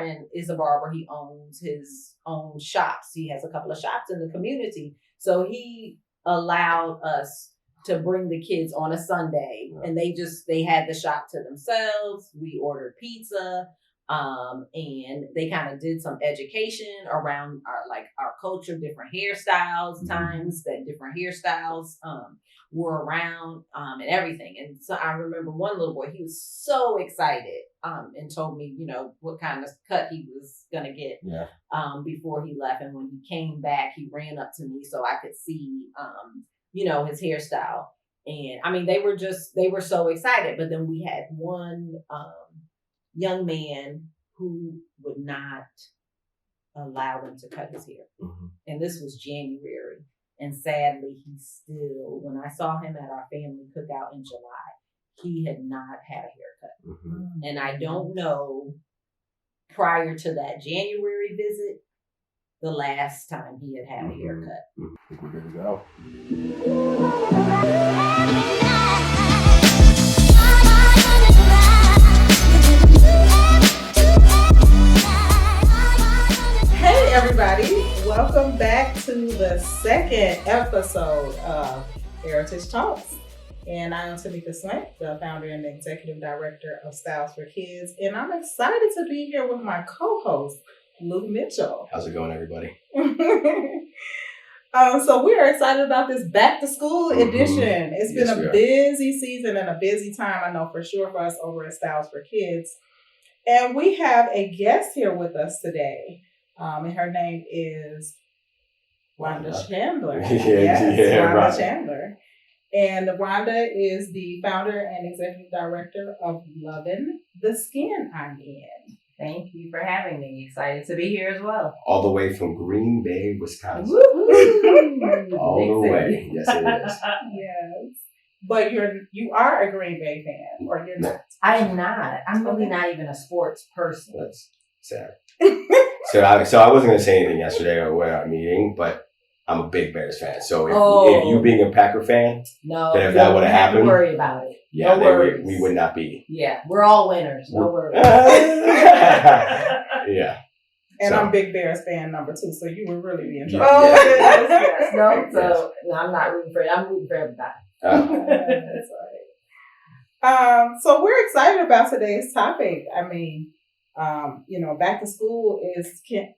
boyfriend is a barber. He owns his own shops. He has a couple of shops in the community. So he allowed us to bring the kids on a Sunday, and they had the shop to themselves. We ordered pizza. And they kind of did some education around our culture, different hairstyles, times that different hairstyles were around, and everything. And so I remember one little boy, he was so excited, and told me, what kind of cut he was gonna get, before he left. And when he came back, he ran up to me so I could see, his hairstyle. And I mean, they were so excited. But then we had one, young man who would not allow them to cut his hair. And this was January. And sadly, when I saw him at our family cookout in July, he had not had a haircut. And I don't know, prior to that January visit, the last time he had had a haircut. I think we're good to go. Hey everybody, welcome back to the second episode of Hairitage Talks. And I am Tamika Swank, the founder and executive director of Styles for Kids. And I'm excited to be here with my co-host, Luke Mitchell. How's it going, everybody? So we are excited about this back to school edition. It's been a busy season and a busy time, I know for sure, for us over at Styles for Kids. And we have a guest here with us today. And her name is Wanda Chandler. Wanda Chandler. And Wanda is the founder and executive director of Lovin' the Skin I'm In. Thank you for having me. Excited to be here as well. All the way from Green Bay, Wisconsin. Woo-hoo! All the way. Yes, it is. Yes. But you are a Green Bay fan, or you're not? I am not. I'm really not even a sports person. That's sad. So I wasn't going to say anything yesterday or at our meeting, but I'm a big Bears fan. So if you being a Packer fan, then if that would have happened, don't worry about it. Yeah, no worries. We would not be. Yeah, we're all winners. No worries. Yeah. And I'm big Bears fan number 2, so you would really be in trouble. Yes. No, I'm not rooting for it. I'm rooting for everybody. That's right. So we're excited about today's topic. I mean, back to school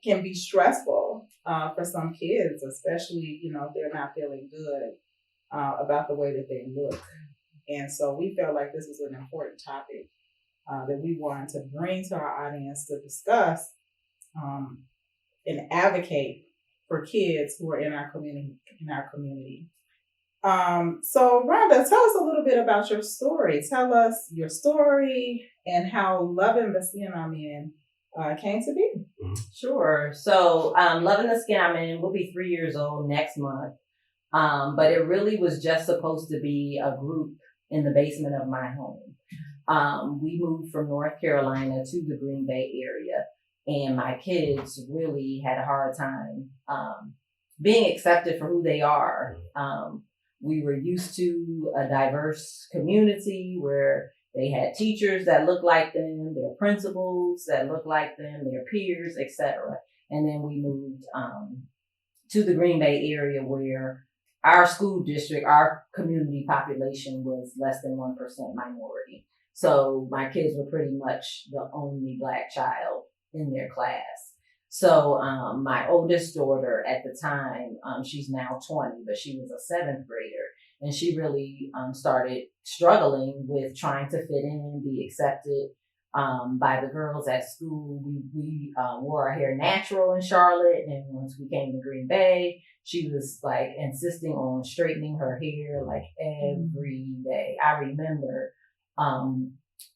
can be stressful for some kids, especially, if they're not feeling good about the way that they look. And so we felt like this was an important topic that we wanted to bring to our audience to discuss and advocate for kids who are in our community. So Rhonda, tell us a little bit about your story. Tell us your story and how Lovin' the Skin I'm In came to be. Sure. So Lovin' the Skin I'm In will be 3 years old next month. But it really was just supposed to be a group in the basement of my home. We moved from North Carolina to the Green Bay area, and my kids really had a hard time being accepted for who they are. We were used to a diverse community where they had teachers that looked like them, their principals that looked like them, their peers, etc. And then we moved to the Green Bay area where our school district, our community population was less than 1% minority. So my kids were pretty much the only Black child in their class. So my oldest daughter at the time, she's now 20, but she was a 7th grader. And she really started struggling with trying to fit in, be accepted by the girls at school. We wore our hair natural in Charlotte. And once we came to Green Bay, she was like insisting on straightening her hair like every day. I remember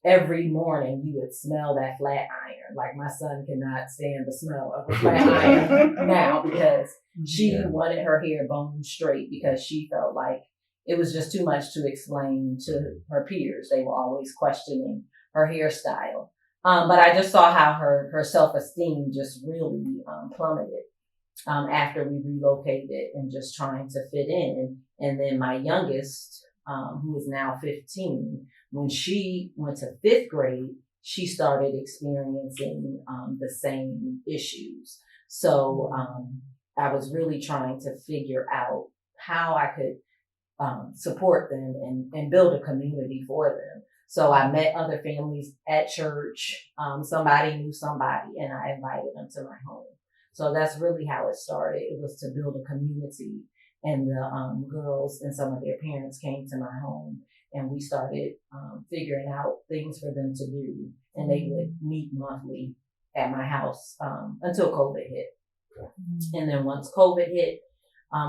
every morning you would smell that flat iron. Like my son cannot stand the smell of a flat iron now because she wanted her hair bone straight because she felt like it was just too much to explain to her peers. They were always questioning her hairstyle. But I just saw how her self-esteem just really plummeted after we relocated and just trying to fit in. And then my youngest, who is now 15, when she went to 5th grade, she started experiencing the same issues. So I was really trying to figure out how I could support them and build a community for them. So I met other families at church. Somebody knew somebody, and I invited them to my home. So that's really how it started. It was to build a community, and the girls and some of their parents came to my home, and we started figuring out things for them to do. And they would meet monthly at my house until COVID hit. And then once COVID hit,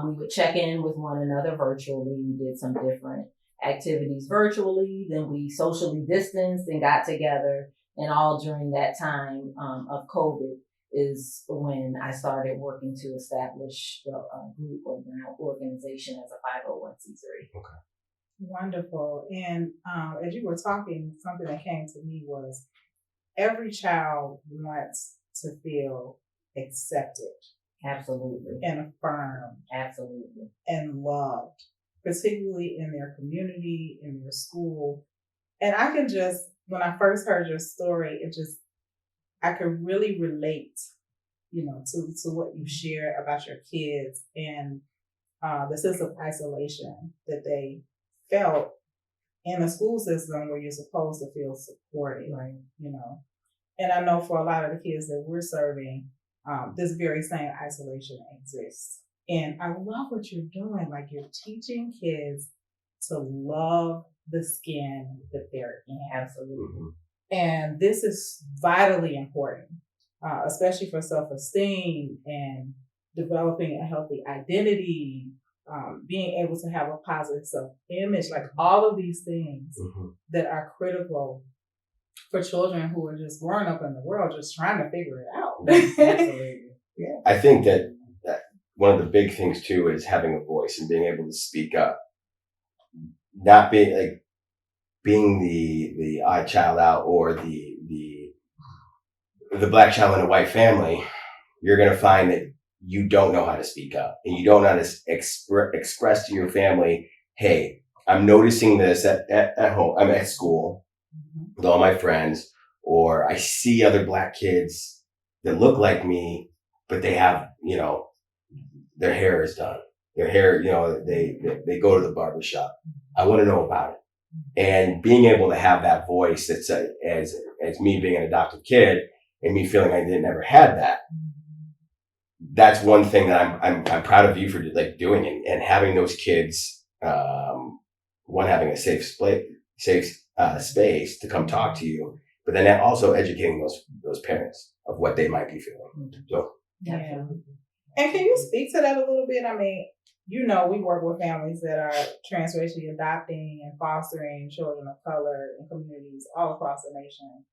we would check in with one another virtually. We did some different activities virtually. Then we socially distanced and got together. And all during that time of COVID is when I started working to establish the group or organization as a 501c3. Okay. Wonderful. And as you were talking, something that came to me was every child wants to feel accepted. Absolutely. And affirmed. Absolutely. And loved, particularly in their community, in their school. And I can just, when I first heard your story, I could really relate, to what you shared about your kids and the sense of isolation that they felt in a school system where you're supposed to feel supported, right? And I know for a lot of the kids that we're serving, this very same isolation exists. And I love what you're doing. Like, you're teaching kids to love the skin that they're in. Absolutely. And this is vitally important, especially for self-esteem and developing a healthy identity, being able to have a positive self-image, like all of these things that are critical for children who are just growing up in the world, just trying to figure it out. Absolutely. Yeah. I think that one of the big things too is having a voice and being able to speak up, not being the odd child out or the black child in a white family. You're going to find that you don't know how to speak up and you don't know how to express to your family, hey, I'm noticing this at home. I'm at school with all my friends, or I see other black kids that look like me, but they have, their hair is done. Their hair, they go to the barber shop. I want to know about it. And being able to have that voice that's as me being an adopted kid and me feeling I never had that. That's one thing that I'm proud of you for doing and having those kids, having a safe space to come talk to you, but then also educating those parents of what they might be feeling. So yeah. And can you speak to that a little bit? I mean, we work with families that are transracially adopting and fostering children of color in communities all across the nation.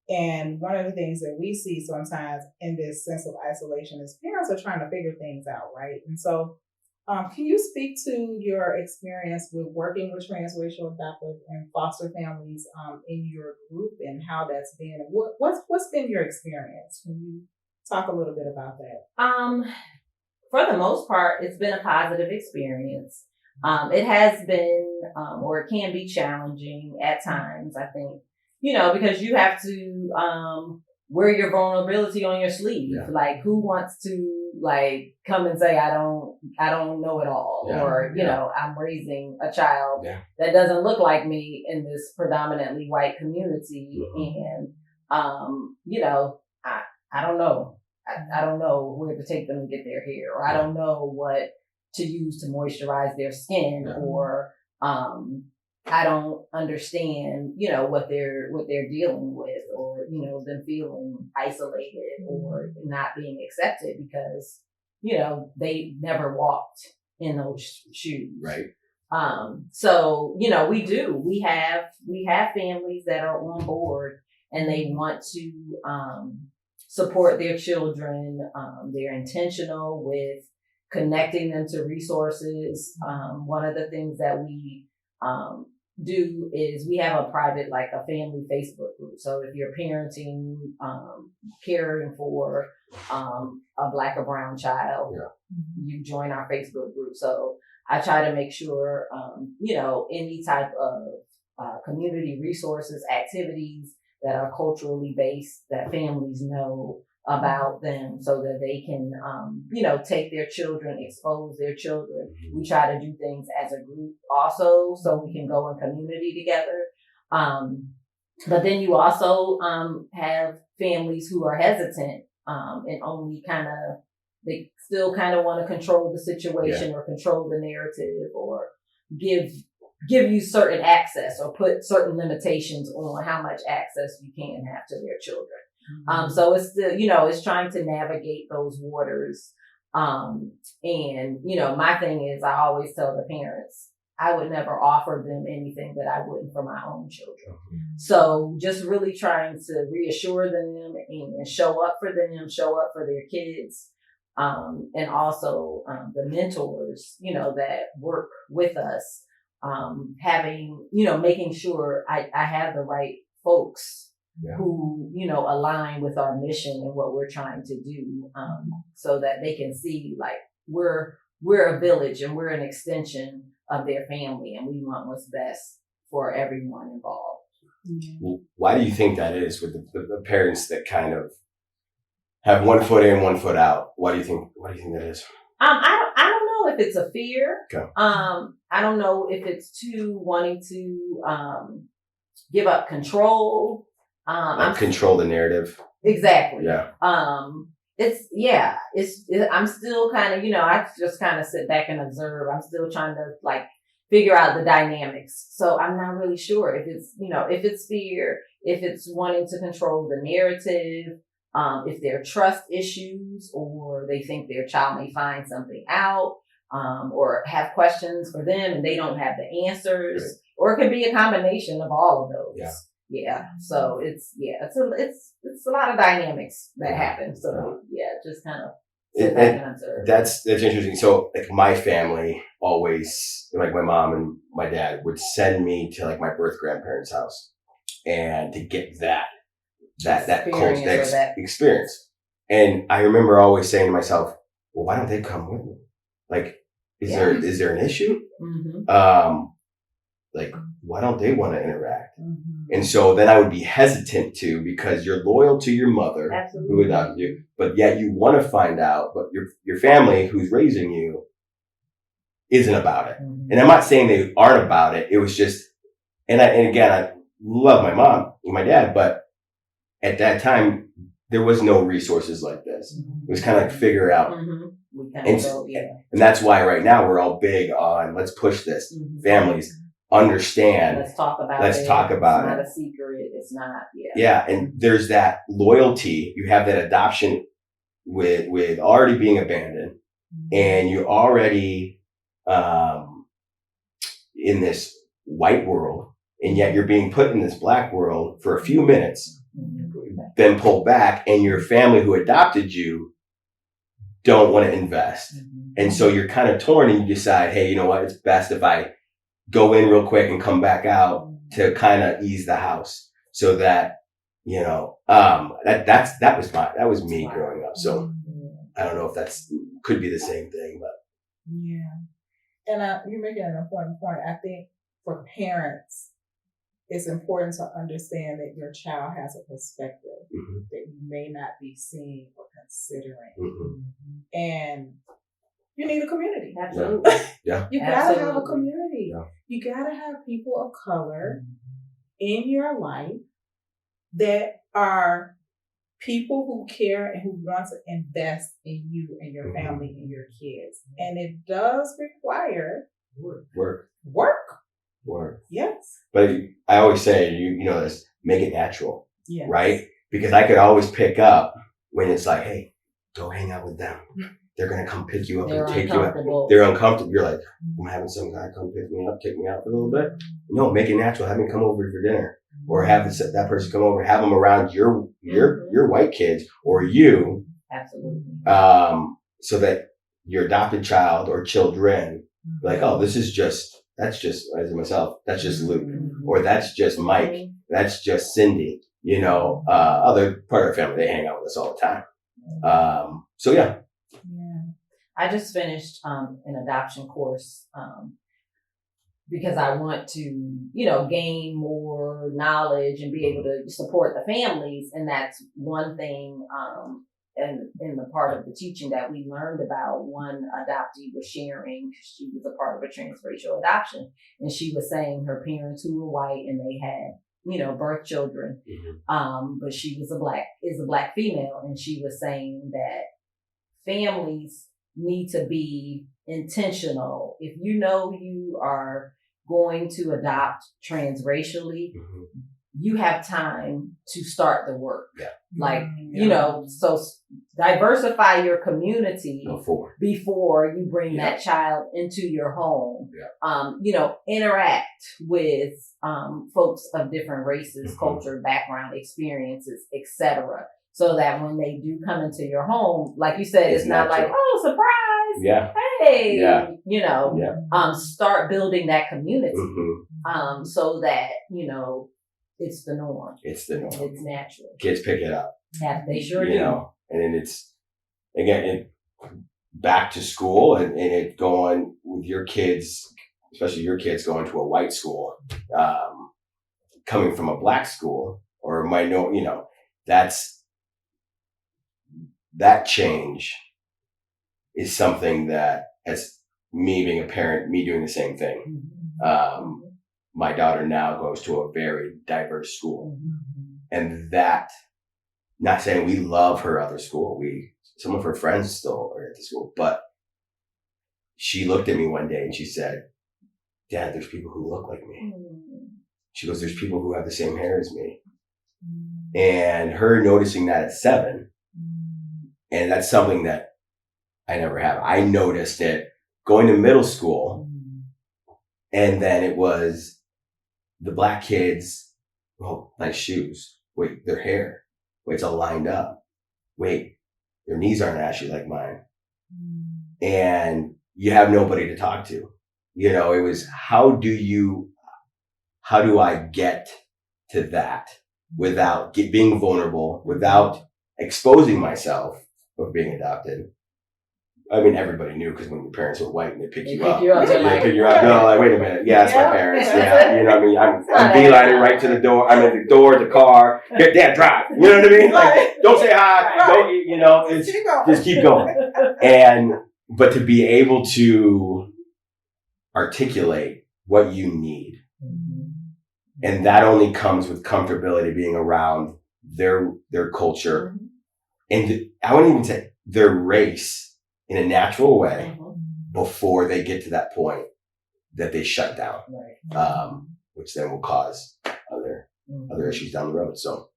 And one of the things that we see sometimes in this sense of isolation is parents are trying to figure things out, right? And so can you speak to your experience with working with transracial adoptive and foster families in your group and how that's been? And what's been your experience? Can you talk a little bit about that? For the most part, it's been a positive experience. It has been, or it can be challenging at times, I think, because you have to wear your vulnerability on your sleeve. Yeah. Like, who wants to come and say, I don't know it all, or, I'm raising a child that doesn't look like me in this predominantly white community. And, I don't know. I don't know where to take them to get their hair, or I don't know what to use to moisturize their skin, or I don't understand, what they're dealing with, or them feeling isolated or not being accepted because they never walked in those shoes. Right. So we have families that are on board and they want to support their children. They're intentional with connecting them to resources. One of the things that we do is we have a private, a family Facebook group. So if you're parenting, caring for a black or brown child, you join our Facebook group. So I try to make sure, any type of community resources, activities that are culturally based that families know about them so that they can, take their children, expose their children. We try to do things as a group also so we can go in community together. But then you also have families who are hesitant and only they still kind of want to control the situation or control the narrative or give you certain access or put certain limitations on how much access you can have to their children. So it's it's trying to navigate those waters. And, my thing is I always tell the parents, I would never offer them anything that I wouldn't for my own children. So just really trying to reassure them and show up for them, show up for their kids. And also, the mentors, that work with us, having, making sure I have the right folks who, align with our mission and what we're trying to do, so that they can see like we're a village and we're an extension of their family and we want what's best for everyone involved. Why do you think that is with the parents that kind of have one foot in, one foot out? Why do you think that is? I don't know if it's a fear. Okay. I don't know if it's too wanting to give up control. Control the narrative. Exactly. Yeah. I'm still kind of, I just kind of sit back and observe. I'm still trying to figure out the dynamics. So I'm not really sure if it's, if it's fear, if it's wanting to control the narrative, if there are trust issues or they think their child may find something out, or have questions for them and they don't have the answers, right. Or it could be a combination of all of those. Yeah. Yeah. So it's a lot of dynamics that happen. So just kind of sit back and observe. That's interesting. So my family always, my mom and my dad would send me to my birth grandparents' house and to get that experience. And I remember always saying to myself, well, why don't they come with me? Is there an issue? Mm-hmm. Why don't they want to interact? Mm-hmm. And so then I would be hesitant to, because you're loyal to your mother, absolutely, who adopted you, but yet you want to find out, but your family who's raising you isn't about it. Mm-hmm. And I'm not saying they aren't about it. It was just, and again, I love my mom and my dad, but at that time, there was no resources like this. Mm-hmm. It was kind of figure out. Mm-hmm. And that's why right now we're all big on, let's push this. Mm-hmm. Families understand. Let's talk about it. It's not a secret. It's not. Yeah. And there's that loyalty. You have that adoption with already being abandoned, and you're already in this white world, and yet you're being put in this black world for a few minutes, then pull back, and your family who adopted you don't want to invest. And so you're kind of torn, and you decide, hey, you know what? It's best if I go in real quick and come back out to kind of ease the house, so that, that was me growing up. So I don't know if could be the same thing, but. Yeah. And you're making an important point. I think for parents, it's important to understand that your child has a perspective that you may not be seeing or considering. Mm-hmm. And you need a community. Absolutely. Yeah. You gotta have a community. Yeah. You gotta have people of color in your life that are people who care and who want to invest in you and your family and your kids. And it does require work. Yes. But I always say, you know this, make it natural. Yes. Right? Because I could always pick up when it's like, hey, go hang out with them. They're going to come pick you up and take you out. They're uncomfortable. You're like, I'm having some guy come pick me up, take me out for a little bit. No, make it natural. Have me come over for dinner, or have that person come over. Have them around your white kids or you. Absolutely. So that your adopted child or children, like, oh, that's just as myself. That's just Luke, or that's just Mike. That's just Cindy. Other part of our family, they hang out with us all the time. So yeah. Yeah. I just finished an adoption course because I want to, gain more knowledge and be able to support the families. And that's one thing, and in the part of the teaching that we learned about, one adoptee was sharing, she was a part of a transracial adoption, and she was saying her parents who were white and they had, birth children. But she was a black female. And she was saying that families need to be intentional. If you know you are going to adopt transracially, you have time to start the work. So diversify your community before you bring that child into your home. Interact with folks of different races, culture, background, experiences, etc. So that when they do come into your home, like you said, it's not like, oh, surprise. Yeah. Hey, start building that community. So that, it's the norm. It's the norm. It's natural. Kids pick it up. Yeah, they sure do. And then it's, again, back to school and it going with your kids, especially your kids going to a white school, coming from a black school or a minority, that change is something that, as me being a parent, me doing the same thing. My daughter now goes to a very diverse school. And that, not saying we love her other school. Some of her friends still are at the school, but she looked at me one day and she said, Dad, there's people who look like me. She goes, there's people who have the same hair as me. And her noticing that at 7, and that's something that I never have. I noticed it going to middle school, and then it was the black kids, nice shoes. Wait, their hair. Wait, it's all lined up. Wait, their knees aren't ashy like mine. And you have nobody to talk to. It was, how do I get to that without being vulnerable, without exposing myself of being adopted? I mean, everybody knew because when your parents were white and they pick you up. They pick you up. No, like, wait a minute. Yeah, it's my parents. Yeah, what I mean? I'm beelining right to the door. I'm at the door, the car. Dad, drive. You know what I mean? Like, don't say hi. Don't, just keep going. But to be able to articulate what you need. And that only comes with comfortability being around their culture. And I wouldn't even say their race in a natural way before they get to that point that they shut down, which then will cause other issues down the road. So,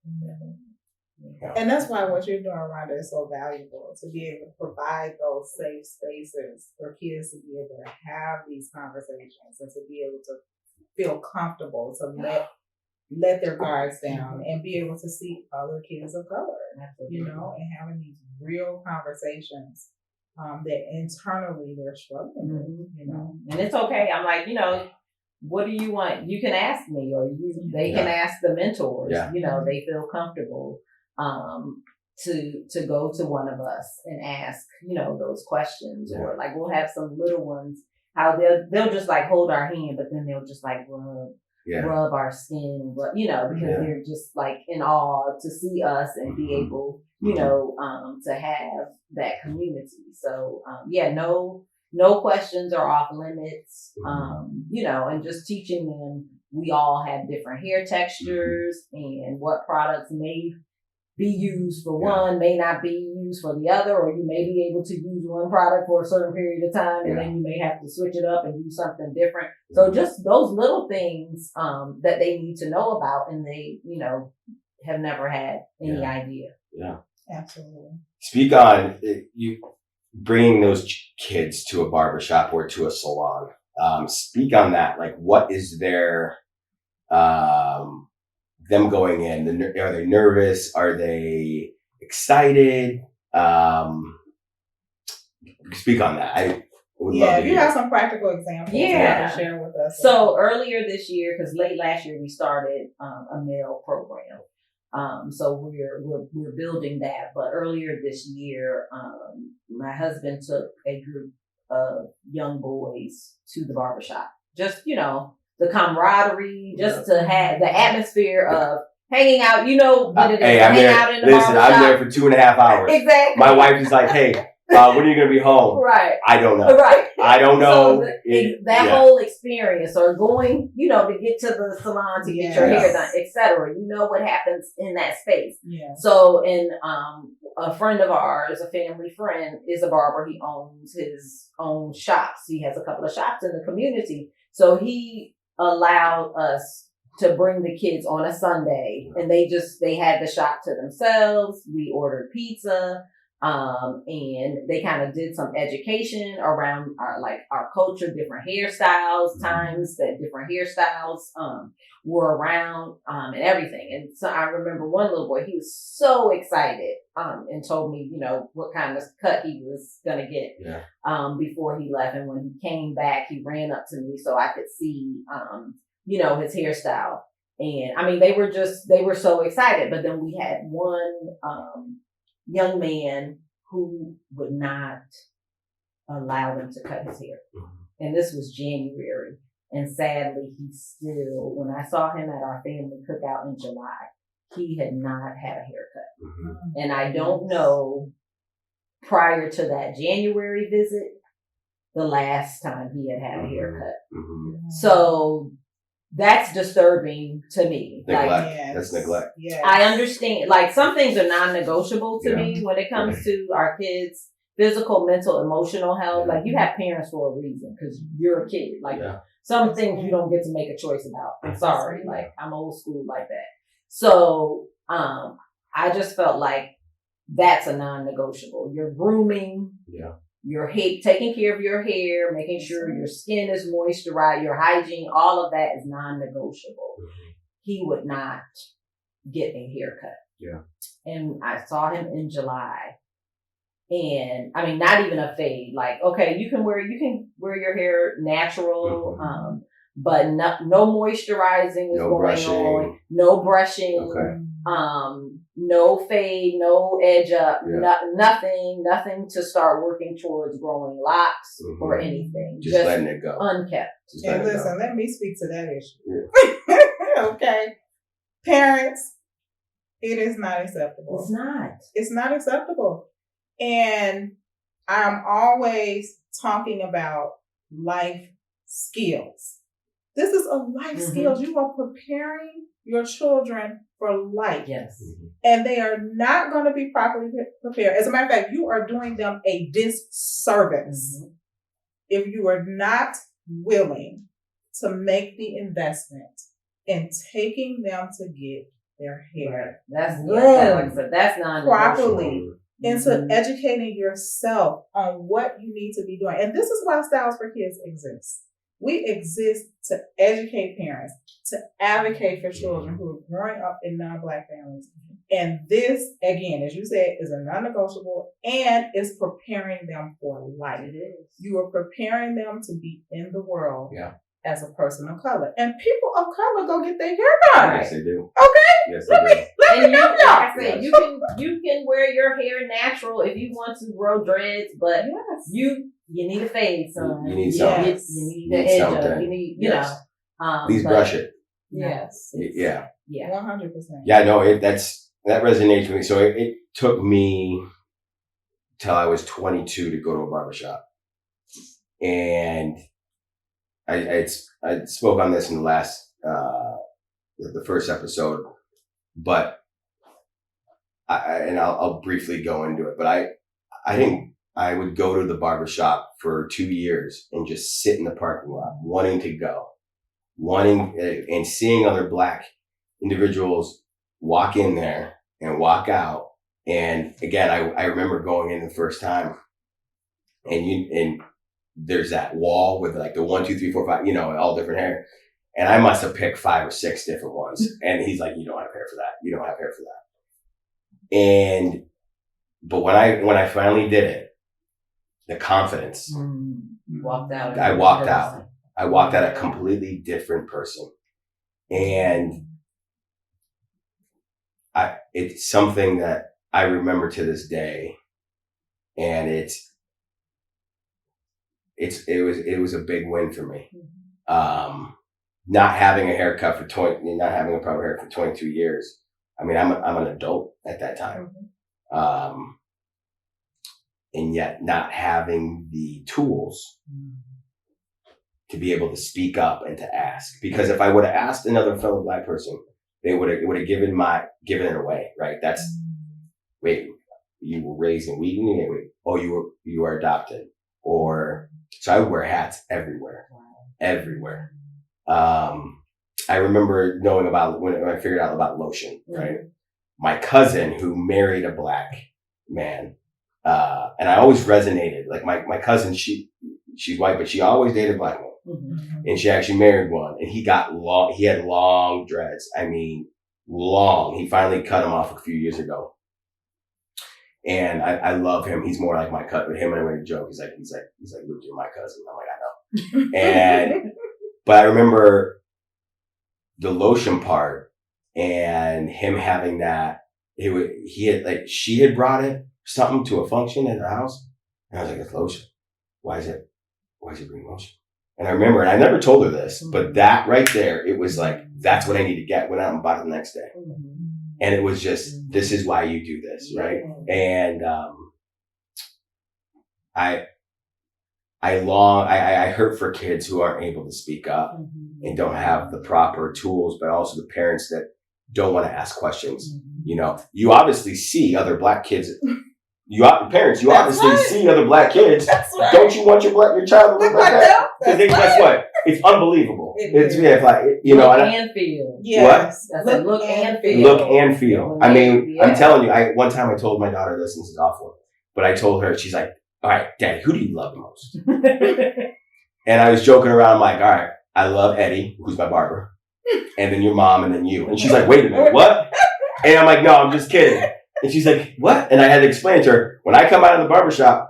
and that's why what you're doing, Rhonda, is so valuable, to be able to provide those safe spaces for kids to be able to have these conversations and to be able to feel comfortable to let their guards down and be able to see other kids of color, and having these real conversations that internally they're struggling with, And it's okay. I'm like, what do you want? You can ask me, or they can ask the mentors. They feel comfortable to go to one of us and ask, those questions, or like we'll have some little ones, how they'll just like hold our hand, but then they'll just like rub our skin, because they're just like in awe to see us and be able, to have that community. So, no questions are off limits, and just teaching them we all have different hair textures and what products may be used for one, may not be used for the other, or you may be able to use one product for a certain period of time and then you may have to switch it up and do something different. So just those little things that they need to know about, and they, have never had any idea. Yeah. Absolutely. Speak on you bringing those kids to a barbershop or to a salon. Speak on that. Like, what is their them going in? Are they nervous? Are they excited? Speak on that. I would love to if you have some practical examples, to share with us. So earlier this year, because late last year we started a male program. So we're building that. But earlier this year, my husband took a group of young boys to the barbershop just, the camaraderie, just to have the atmosphere of hanging out, what it is, Hey, to I'm hang there. out in the Listen, barbershop. I'm there for 2.5 hours. Exactly. My wife is like, hey, when are you going to be home? Right. I don't know. Right. I don't know. So that whole experience, or going, to get to the salon to get your hair done, etc. What happens in that space. Yeah. So, and a friend of ours, a family friend, is a barber. He owns his own shops. He has a couple of shops in the community. So he allowed us to bring the kids on a Sunday, and they had the shop to themselves. We ordered pizza. And they kind of did some education around our culture, different hairstyles, times that different hairstyles, were around, and everything. And so I remember one little boy, he was so excited, and told me, what kind of cut he was going to get, before he left. And when he came back, he ran up to me so I could see, his hairstyle. And I mean, they were so excited. But then we had one, young man who would not allow them to cut his hair. And this was January. And sadly, he still, when I saw him at our family cookout in July, he had not had a haircut. And I don't know, prior to that January visit, the last time he had a haircut. So that's disturbing to me. Neglect. That's neglect. Yes. I understand. Some things are non-negotiable to me when it comes to our kids' physical, mental, emotional health. You have parents for a reason because you're a kid. Some things you don't get to make a choice about. I'm sorry. I'm old school like that. So, I just felt like that's a non-negotiable. You're grooming. Yeah. Your hair, taking care of your hair, making sure your skin is moisturized, your hygiene, all of that is non-negotiable. He would not get a haircut. Yeah. And I saw him in July. And I mean, not even a fade. Okay, you can wear your hair natural, but no moisturizing is going on. No brushing. Okay. No fade, no edge up, nothing to start working towards growing locks or anything. Just letting it go. Unkept. And listen, let me speak to that issue. Yeah. Okay. Parents, it is not acceptable. It's not. It's not acceptable. And I'm always talking about life skills. This is a life skills. You are preparing your children for life. Yes. And they are not going to be properly prepared. As a matter of fact, you are doing them a disservice if you are not willing to make the investment in taking them to get their hair that's non-negotiable. Properly. Into educating yourself on what you need to be doing. And this is why Styles for Kids exists. We exist to educate parents, to advocate for children who are growing up in non-Black families. And this, again, as you said, is a non-negotiable and is preparing them for life. It is. You are preparing them to be in the world as a person of color. And people of color go get their hair done. Yes, they do. Okay? Yes, they do. Let me know, y'all. Like I said, you can wear your hair natural if you want to grow dreads, but you need a fade, son. You need something. You need the edge up. You need, Please brush it. Yes. Yeah. 100%. Yeah, no, that resonates with me. So it took me till I was 22 to go to a barbershop. And I spoke on this in the last, the first episode, but I'll briefly go into it, but I would go to the barbershop for 2 years and just sit in the parking lot, wanting to go, and seeing other Black individuals walk in there and walk out. And again, I remember going in the first time, and there's that wall with the 1, 2, 3, 4, 5, all different hair. And I must have picked 5 or 6 different ones. And he's like, you don't have hair for that. You don't have hair for that. But when I finally did it, the confidence, You walked out. I walked out. I walked out a completely different person. And it's something that I remember to this day. And it was a big win for me. not having a haircut for not having a proper hair for 22 years. I mean, I'm an adult at that time. And yet not having the tools to be able to speak up and to ask. Because if I would have asked another fellow Black person, they would have given it away, right? That's, wait, you were raised in Wheaton? Wait, oh, you were adopted. Or, so I would wear hats everywhere. I remember knowing about when I figured out about lotion, right? My cousin who married a Black man, and I always resonated. Like my cousin, she's white, but she always dated Black men. And she actually married one, and he had long dreads. I mean, long. He finally cut them off a few years ago. And I love him. He's more like my cousin. Him and I made a joke. He's like, Luke, you're my cousin. I'm like, I know. But I remember the lotion part and him having that. She had brought it something to a function at her house, and I was like, it's lotion. Why is it bring lotion? And I remember, and I never told her this, but that right there, it was like, that's what I need to get. Went out and bought it the next day. And it was just, this is why you do this, right? And I hurt for kids who aren't able to speak up and don't have the proper tools, but also the parents that don't want to ask questions. You know, you obviously see other Black kids. Parents, you obviously see other Black kids. Right. Don't you want your child to look like that? Because guess what? It's unbelievable. It's like, you know, look and feel. Yes. What? That's look and feel. Look and feel. I mean, I'm telling you, one time I told my daughter this, and this is awful, but I told her, she's like, all right, Daddy, who do you love the most? And I was joking around. I'm like, all right, I love Eddie, who's my barber, and then your mom, and then you. And she's like, wait a minute, what? And I'm like, no, I'm just kidding. And she's like, what? And I had to explain to her, when I come out of the barbershop,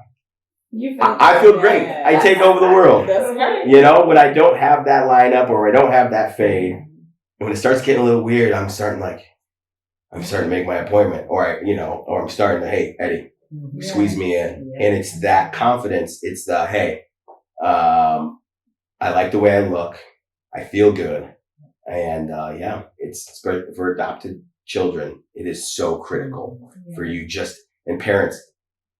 I feel great. I take over the world. That's right. You know, when I don't have that lineup or I don't have that fade, when it starts getting a little weird, I'm starting to make my appointment, or I'm starting to, hey, Eddie, squeeze me in. And it's that confidence. It's the, hey, I like the way I look. I feel good. And it's for adopted children. It is so critical for you and parents,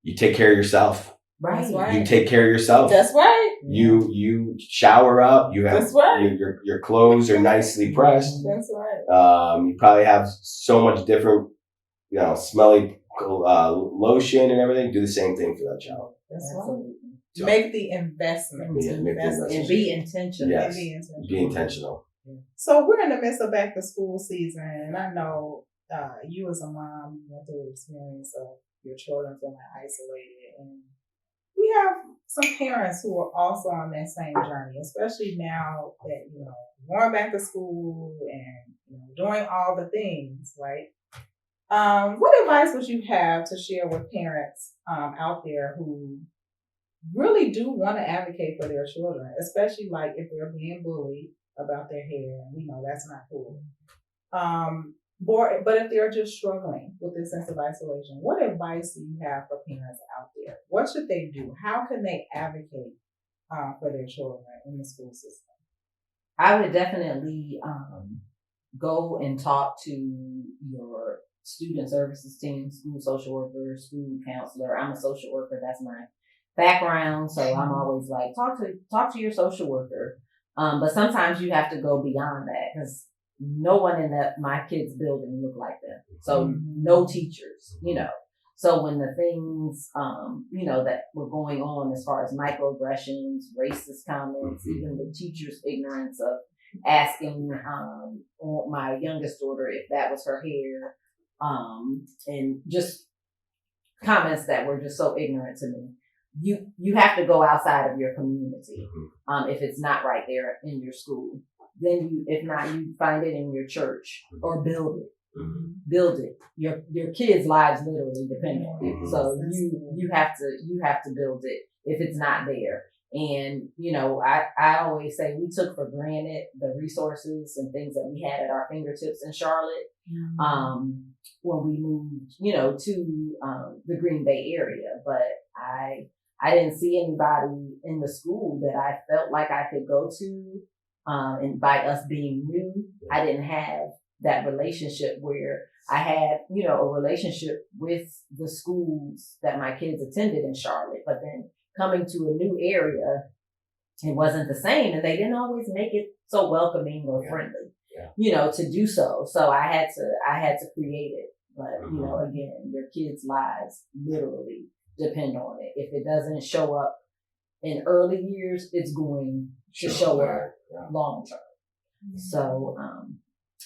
you take care of yourself. Right. That's right. You take care of yourself. That's right. You shower up. You have your clothes are nicely pressed. That's right. You probably have so much different, smelly lotion and everything. Do the same thing for that child. That's right. So, make the investment. And be intentional. Yes. Be intentional. So we're in the midst of back to school season, and I know you as a mom went through the experience of your children feeling isolated, and we have some parents who are also on that same journey, especially now that going back to school and doing all the things, right? What advice would you have to share with parents out there who really do want to advocate for their children, especially like if they're being bullied about their hair, and we know that's not cool. But if they're just struggling with this sense of isolation, what advice do you have for parents out there? What should they do? How can they advocate for their children in the school system? I would definitely go and talk to your student services team, school social worker, school counselor. I'm a social worker. That's my background. So I'm always like, talk to your social worker. But sometimes you have to go beyond that, because no one in my kids' building looked like them. So no teachers, So when the things, that were going on as far as microaggressions, racist comments, even the teacher's ignorance of asking my youngest daughter if that was her hair, and just comments that were just so ignorant to me. You have to go outside of your community if it's not right there in your school. Then if not, you find it in your church or build it. Build it. Your kids' lives literally depend on it. So you have to build it if it's not there. And I always say we took for granted the resources and things that we had at our fingertips in Charlotte when we moved, to the Green Bay area. But I didn't see anybody in the school that I felt like I could go to And by us being new, I didn't have that relationship where I had, a relationship with the schools that my kids attended in Charlotte, but then coming to a new area, it wasn't the same, and they didn't always make it so welcoming or friendly, to do so. So I had to create it. But, again, your kids' lives literally depend on it. If it doesn't show up in early years, it's going to show up long term. So,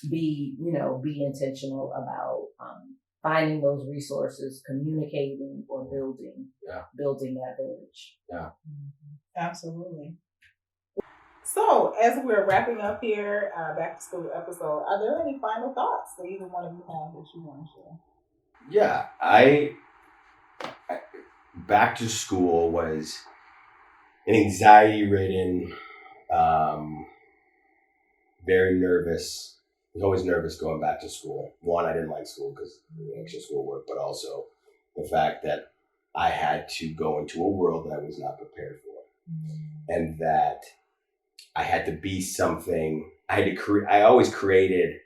be intentional about, finding those resources, communicating or building that village. Yeah. Absolutely. So, as we're wrapping up here, back to school episode, are there any final thoughts that either one of you have that you want to share? Yeah, I back to school was an anxiety-ridden, very nervous. I was always nervous going back to school. One, I didn't like school because of the extra schoolwork, but also the fact that I had to go into a world that I was not prepared for, and that I had to be something. I always created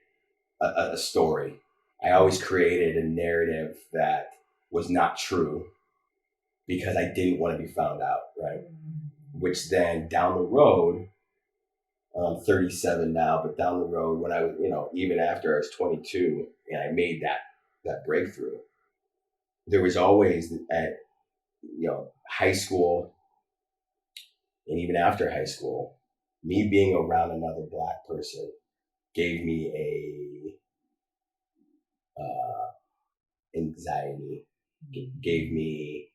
a story. I always created a narrative that was not true because I didn't want to be found out, right? Which then down the road, I'm 37 now, but down the road when I was, even after I was 22 and I made that breakthrough, there was always at, high school and even after high school, me being around another Black person gave me a anxiety, gave me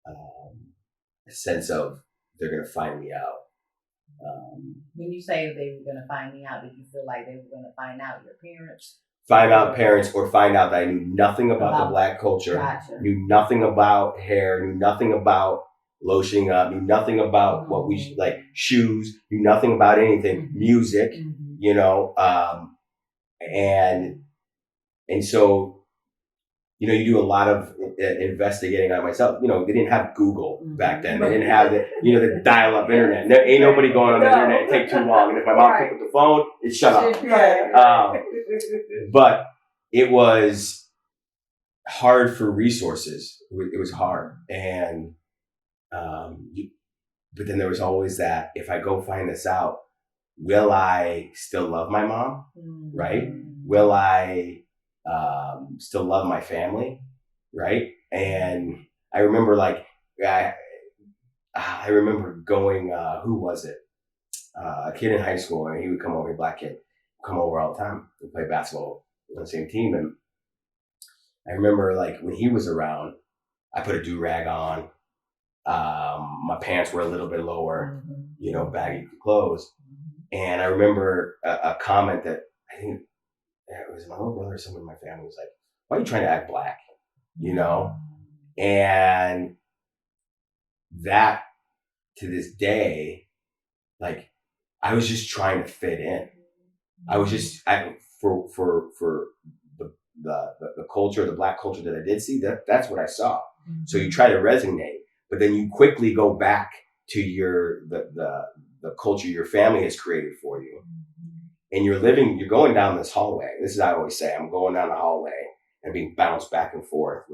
a sense of they're going to find me out. When you say they were going to find me out, did you feel like they were going to find out your parents? Find out parents, or find out that I knew nothing about the Black culture, knew nothing about hair, knew nothing about lotioning up, knew nothing about what we like, shoes, knew nothing about anything, music, and so, you do a lot of investigating on myself. They didn't have Google back then. They didn't have the dial-up internet. Ain't nobody going on the internet. It take too long. And if my mom picked up the phone, it shut off. But it was hard for resources. It was hard. And, but then there was always that, if I go find this out, will I still love my mom? Right? Will I still love my family? Right? And I remember I remember going, who was it? A kid in high school, and he would come over, a Black kid, come over all the time to play basketball on the same team. And I remember when he was around, I put a do-rag on. My pants were a little bit lower, baggy clothes. And I remember a comment that I think it was my little brother or someone in my family was like, why are you trying to act Black? And that to this day, I was just trying to fit in. I was just, for the culture, the Black culture that I did see, that's what I saw. So you try to resonate, but then you quickly go back to the culture your family has created for you. And you're going down this hallway. This is, I always say, I'm going down the hallway and being bounced back and forth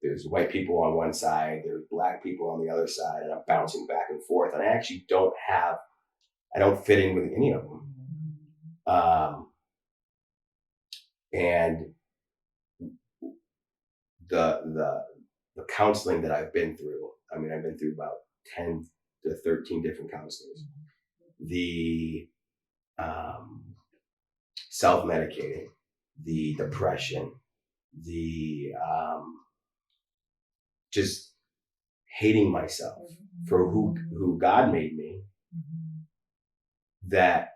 there's white people on one side, there's Black people on the other side, and I'm bouncing back and forth. And I actually don't fit in with any of them. And the counseling that I've been through, I've been through about 10 to 13 different counselors. The self-medicating, the depression, the just hating myself for who God made me, that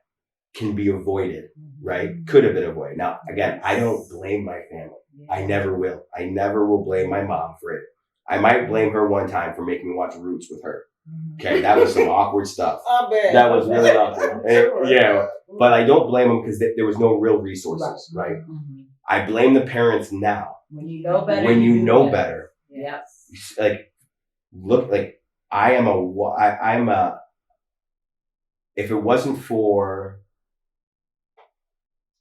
can be avoided, right? Could have been avoided. Now, again, I don't blame my family. I never will. I never will blame my mom for it. I might blame her one time for making me watch Roots with her. Okay, that was some awkward stuff. That was really awkward. And, but I don't blame them because there was no real resources, right? I blame the parents now. When you know better. When you know better. Yes. I'm if it wasn't for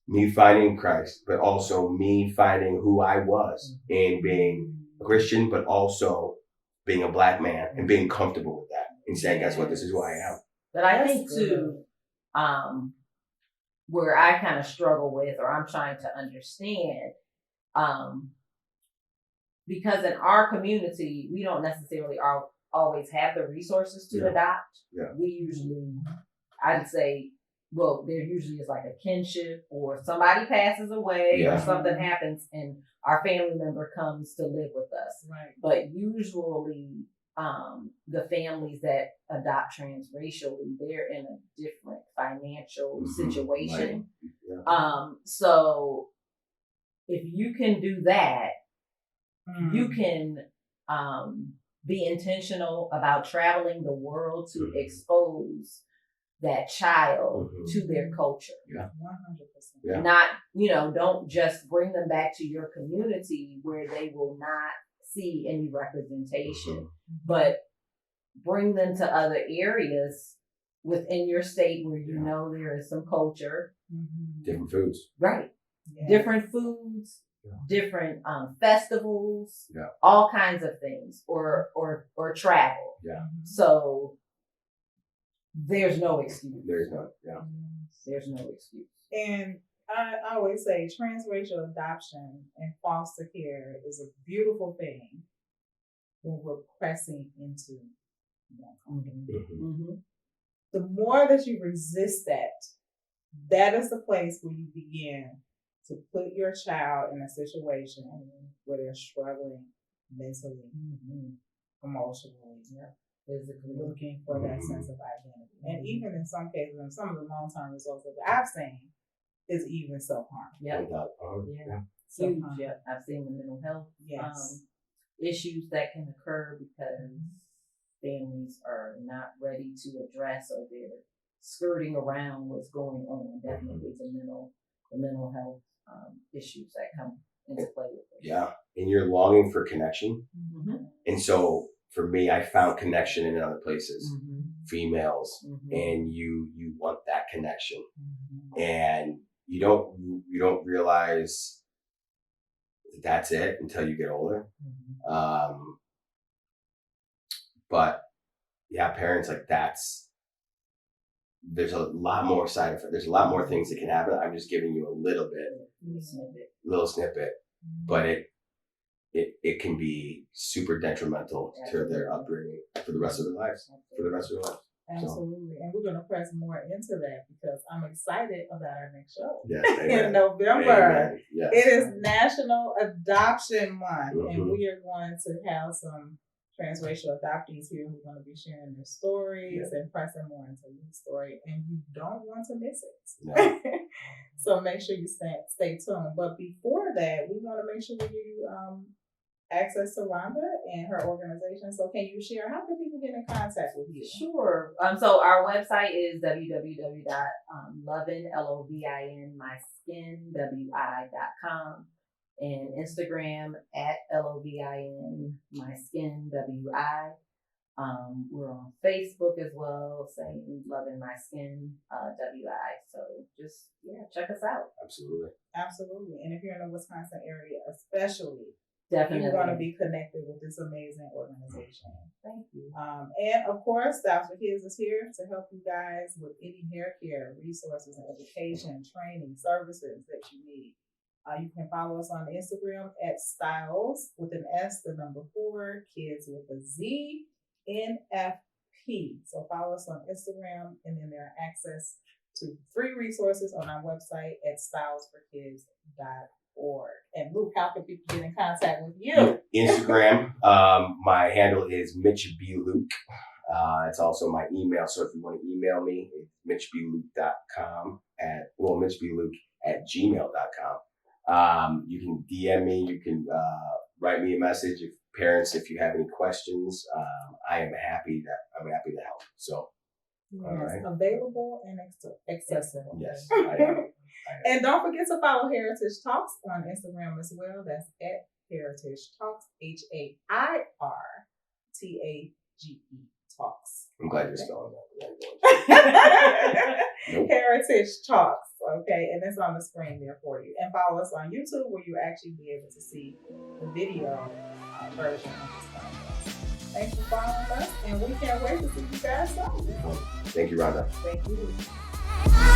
me finding Christ, but also me finding who I was and being a Christian, but also being a Black man and being comfortable with that and saying, guess what, this is who I am. But I think too, where I kind of struggle with, or I'm trying to understand, because in our community, we don't necessarily always have the resources to adopt. Yeah. We usually, I'd say, well, there usually is like a kinship, or somebody passes away, or something happens and our family member comes to live with us. Right. But usually, the families that adopt transracially, they're in a different financial situation. Right. Yeah. So if you can do that, you can be intentional about traveling the world to expose that child to their culture. Yeah. 100%. Yeah. Not, don't just bring them back to your community where they will not see any representation, but bring them to other areas within your state where you know there is some culture. Different foods. Right. Yes. Different foods, different festivals, Yeah. all kinds of things, or travel. Yeah. So there's no excuse. There's no, yeah. There's no excuse. And I always say transracial adoption and foster care is a beautiful thing when we're pressing into the more that you resist that is the place where you begin to put your child in a situation where they're struggling mentally, emotionally, physically, looking for that sense of identity. And even in some cases, in some of the long-term results that I've seen, is even self-harm. Yeah. Self-harm. Yeah. I've seen the mental health issues that can occur because families are not ready to address, or they're skirting around what's going on. Definitely the mental health issues that come into play with it. Yeah. And you're longing for connection. And so for me, I found connection in other places, females, and you want that connection. And you don't realize that's it until you get older. But yeah, parents, like there's a lot more side effects. There's a lot more things that can happen. I'm just giving you a little snippet, but it can be super detrimental to their upbringing for the rest of their lives. Absolutely. And we're going to press more into that because I'm excited about our next show. Yes, in November. Amen. Yes. It is National Adoption Month, and we are going to have some transracial adoptees here who are going to be sharing their stories and pressing more into the story, and you don't want to miss it. No. So make sure you stay tuned. But before that, we want to make sure we give you access to Rhonda and her organization. So can you share, how can people get in contact with you? Sure. So our website is www.lovinmyskinwi.com, and Instagram @LOVINmyskinwi. We're on Facebook as well, saying Loving My Skin WI. So just check us out. Absolutely. And if you're in the Wisconsin area, especially, definitely, you want to be connected with this amazing organization. Thank you. And of course, Styles for Kids is here to help you guys with any hair care resources and education, training, services that you need. You can follow us on Instagram @Styles with an S, the number 4, Kids with a Z, NFP. So follow us on Instagram, and then there are access to free resources on our website at stylesforkids.org. And Luke, how can people get in contact with you? Instagram, my handle is Mitch B. Luke. It's also my email. So if you want to email me, it's mitchbluke.com mitchbluke@gmail.com. You can DM me. You can write me a message. If you have any questions, I am happy to help. So, all right. Available and accessible. Yes, I am. And don't forget to follow Hairitage Talks on Instagram as well. That's @Hairitage Talks, HAIRTAGE Talks. I'm glad you're spelling that. Nope. Hairitage Talks, okay? And it's on the screen there for you. And follow us on YouTube where you actually be able to see the video version of this podcast. Thanks for following us, and we can't wait to see you guys soon. Thank you, Rhonda. Thank you.